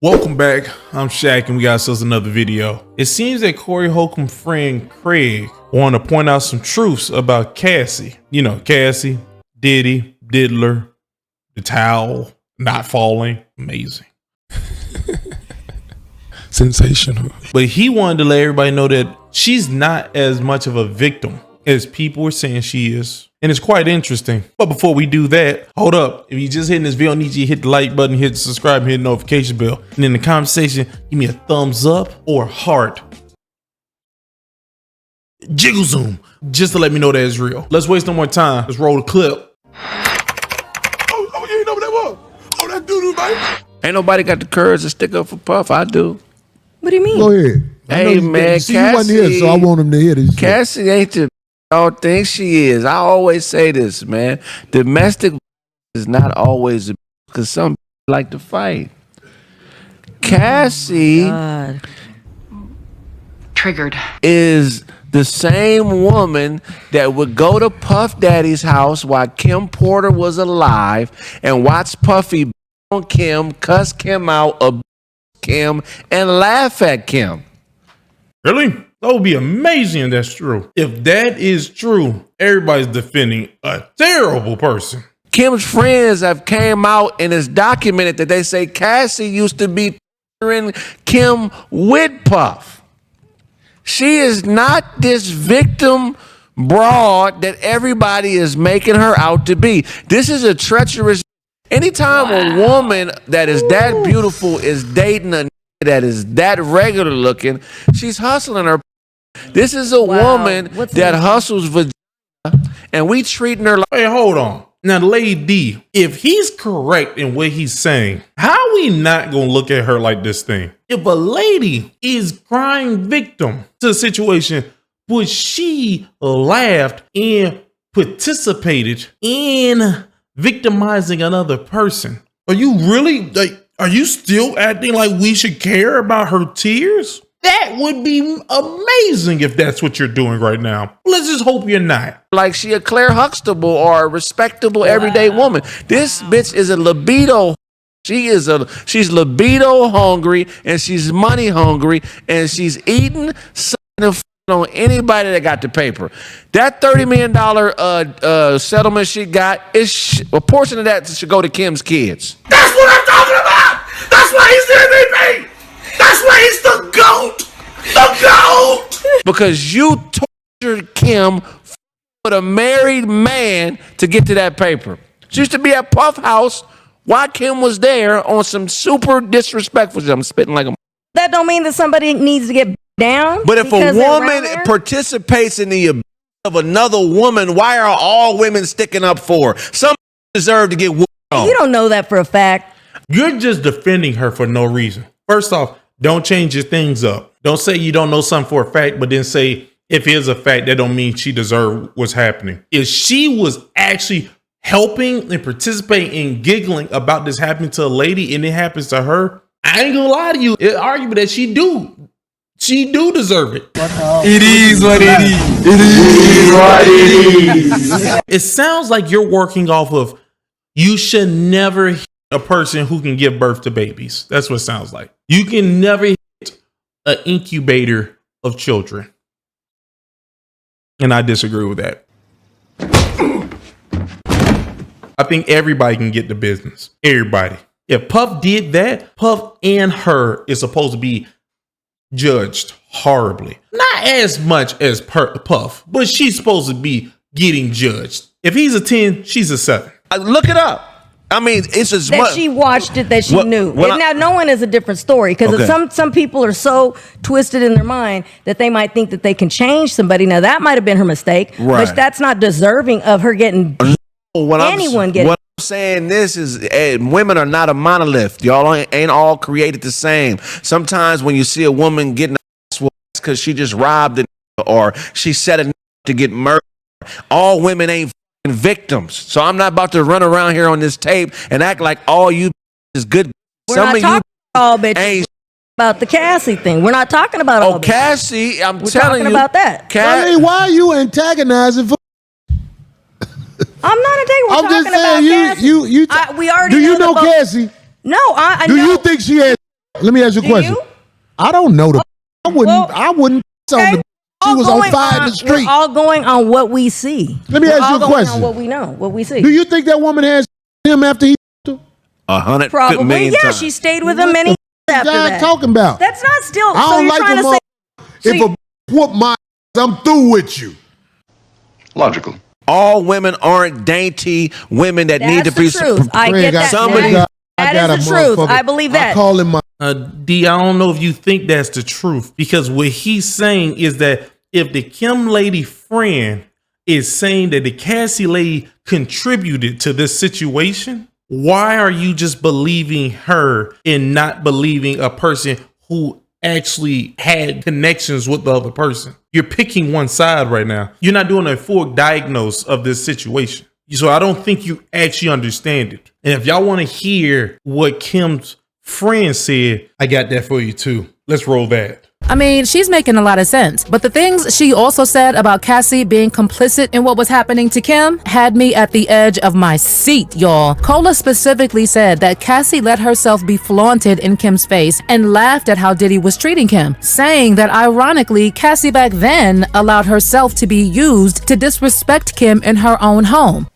Welcome back. I'm Shaq and we got ourselves another video. It seems that Corey Holcomb's friend Craig wanted to point out some truths about Cassie. You know, Cassie, Diddy, Diddler, the towel, not falling. Amazing. Sensational. But he wanted to let everybody know that she's not as much of a victim as people were saying she is. And it's quite interesting. But before we do that, hold up. If you just hitting this video, I need you to hit the like button, hit the subscribe, hit the notification bell. And in the comment section, give me a thumbs up or heart. Jiggle zoom, just to let me know that it's real. Let's waste no more time. Let's roll the clip. Oh, you ain't know what that was? Oh, that doo-doo, baby. Ain't nobody got the courage to stick up for Puff. I do. What do you mean? Go ahead. Hey, man, See, you wasn't here, so I want him to hear this. Cassie ain't the all think she is. I always say this, man. Domestic is not always because some like to fight. Cassie Triggered. is the same woman that would go to Puff Daddy's house while Kim Porter was alive and watch Puffy on Kim, cuss Kim out, abuse Kim, and laugh at Kim. Really? That would be amazing if that's true. If that is true, everybody's defending a terrible person. Kim's friends have came out and it's documented that they say Cassie used to be Kim with Puff. She is not this victim broad that everybody is making her out to be. This is a treacherous. Anytime a woman that is that beautiful is dating a that is that regular looking, she's hustling her. This is a woman that hustles vagina, and we treating her like. Hey, hold on. Now, Lady, if he's correct in what he's saying, how are we not going to look at her like this thing? If a lady is crying victim to a situation, would she laughed and participated in victimizing another person? Are you really are you still acting like we should care about her tears? That would be amazing if that's what you're doing right now. Let's just hope you're not. Like she a Claire Huxtable or a respectable everyday woman. This bitch is a libido. She's libido hungry and she's money hungry and she's eating on anybody that got the paper. That $30 million settlement she got, a portion of that should go to Kim's kids. That's what I'm talking about. That's why he's the MVP. That's why he's the GOAT. The GOAT. Because you tortured Kim with a married man to get to that paper. She used to be at Puff House while Kim was there on some super disrespectful shit. I'm spitting like a. That don't mean that somebody needs to get down. But if a woman participates in the abuse of another woman, why are all women sticking up for her? Some deserve to get whooped on. You don't know that for a fact. You're just defending her for no reason. First off, don't change your things up. Don't say you don't know something for a fact, but then say if it is a fact, that don't mean she deserved what's happening. If she was actually helping and participating and giggling about this happening to a lady and it happens to her, I ain't gonna lie to you. It's arguable that she do deserve it. It is what it is. It is what it is. It sounds like you're working off of you should never hit a person who can give birth to babies. That's what it sounds like. You can never hit an incubator of children. And I disagree with that. I think everybody can get the business. Everybody. If Puff did that, Puff and her is supposed to be judged horribly. Not as much as Puff, but she's supposed to be getting judged. If he's a 10, she's a 7. Look it up. I mean, it's as That much. she watched it, that she knew. Now, knowing is a different story because some people are so twisted in their mind that they might think that they can change somebody. Now, that might have been her mistake, but that's not deserving of her getting anyone getting. What I'm saying this is women are not a monolith. Y'all ain't all created the same. Sometimes when you see a woman getting because she just robbed it or she set it to get murdered, all women ain't victims. So I'm not about to run around here on this tape and act like all you is good. We're not talking all bitches about the Cassie thing. We're not talking about all Cassie, We're talking about that. Why are you antagonizing for? I'm not antagonizing. We're talking about Cassie. We already do you know Cassie? No, I do know. you think she has Let me ask you a question. I don't know I wouldn't Okay. She was on fire in the street. We're all going on what we see. Let me ask you a question. On what we know, what we see. Do you think that woman has him after he 100 probably? million Yeah, times. she stayed with him many after that. Talking about? That's not still. I don't so you're like trying to say if a whoop my ass, I'm through with you. Logical. All women aren't dainty women that need to be. That's the truth. I get that. That is the truth. I believe that. I call him my. D, I don't know if you think that's the truth, because what he's saying is that if the Kim lady friend is saying that the Cassie lady contributed to this situation, why are you just believing her and not believing a person who actually had connections with the other person? You're picking one side right now. You're not doing a full diagnose of this situation. So I don't think you actually understand it. And if y'all want to hear what Kim's friend said, I got that for you too. Let's roll that. I mean, she's making a lot of sense, but the things she also said about Cassie being complicit in what was happening to Kim had me at the edge of my seat, y'all. Kola specifically said that Cassie let herself be flaunted in Kim's face and laughed at how Diddy was treating Kim, saying that ironically, Cassie back then allowed herself to be used to disrespect Kim in her own home.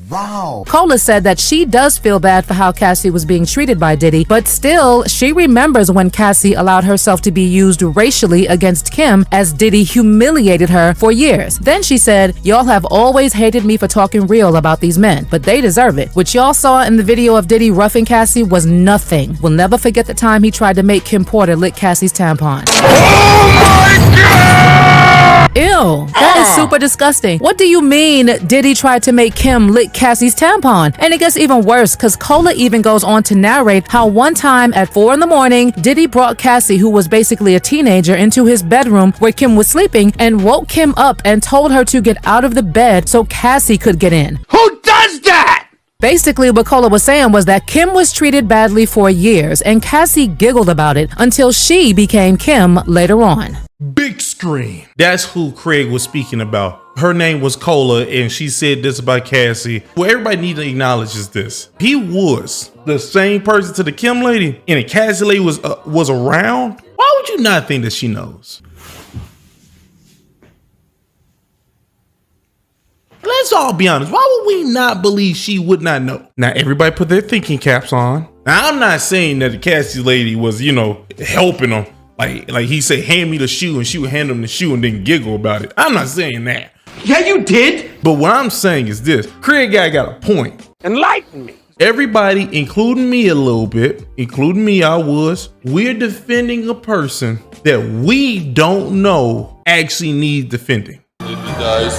Wow. Kola said that she does feel bad for how Cassie was being treated by Diddy, but still, she remembers when Cassie allowed herself to be used racially against Kim as Diddy humiliated her for years. Then she said, y'all have always hated me for talking real about these men, but they deserve it. What y'all saw in the video of Diddy roughing Cassie was nothing. We'll never forget the time he tried to make Kim Porter lick Cassie's tampon. Oh my God! Ew, that is super disgusting. What do you mean Diddy tried to make Kim lick Cassie's tampon? And it gets even worse because Kola even goes on to narrate how one time at 4 a.m, Diddy brought Cassie, who was basically a teenager, into his bedroom where Kim was sleeping and woke Kim up and told her to get out of the bed so Cassie could get in. Who does that? Basically, what Kola was saying was that Kim was treated badly for years and Cassie giggled about it until she became Kim later on. Big screen. That's who Craig was speaking about. Her name was Kola, and she said this about Cassie. What everybody needs to acknowledge is this. He was the same person to the Kim lady, and the Cassie lady was around. Why would you not think that she knows? Let's all be honest. Why would we not believe she would not know? Now, everybody put their thinking caps on. Now, I'm not saying that the Cassie lady was, helping them. Like he said, hand me the shoe, and she would hand him the shoe and then giggle about it. I'm not saying that. Yeah, you did. But what I'm saying is this. Craig guy got a point. Enlighten me. Everybody, including me a little bit, including me, we're defending a person that we don't know actually needs defending. He dies.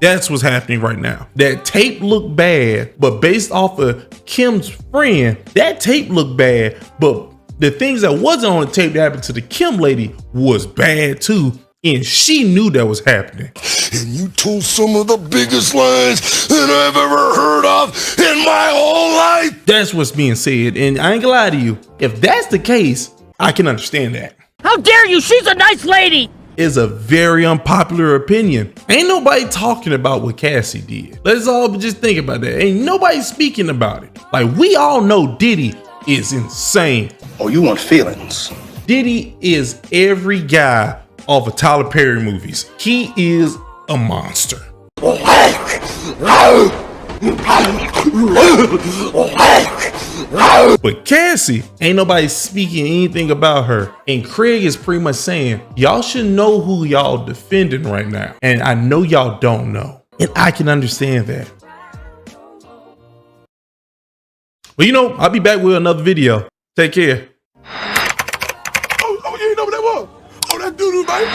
That's what's happening right now. That tape looked bad, but based off of Kim's friend, that tape looked bad, but the things that wasn't on the tape that happened to the Kim lady was bad too. And she knew that was happening. And you told some of the biggest lies that I've ever heard of in my whole life. That's what's being said. And I ain't gonna lie to you. If that's the case, I can understand that. How dare you? She's a nice lady. Is a very unpopular opinion. Ain't nobody talking about what Cassie did. Let's all just think about that. Ain't nobody speaking about it. Like, we all know Diddy is insane. Oh, you want feelings? Diddy is every guy off of Tyler Perry movies. He is a monster. But Cassie, ain't nobody speaking anything about her. And Craig is pretty much saying, y'all should know who y'all defending right now. And I know y'all don't know. And I can understand that. Well, I'll be back with another video. Take care. Oh, you didn't know what that was? Oh, that doo-doo, baby.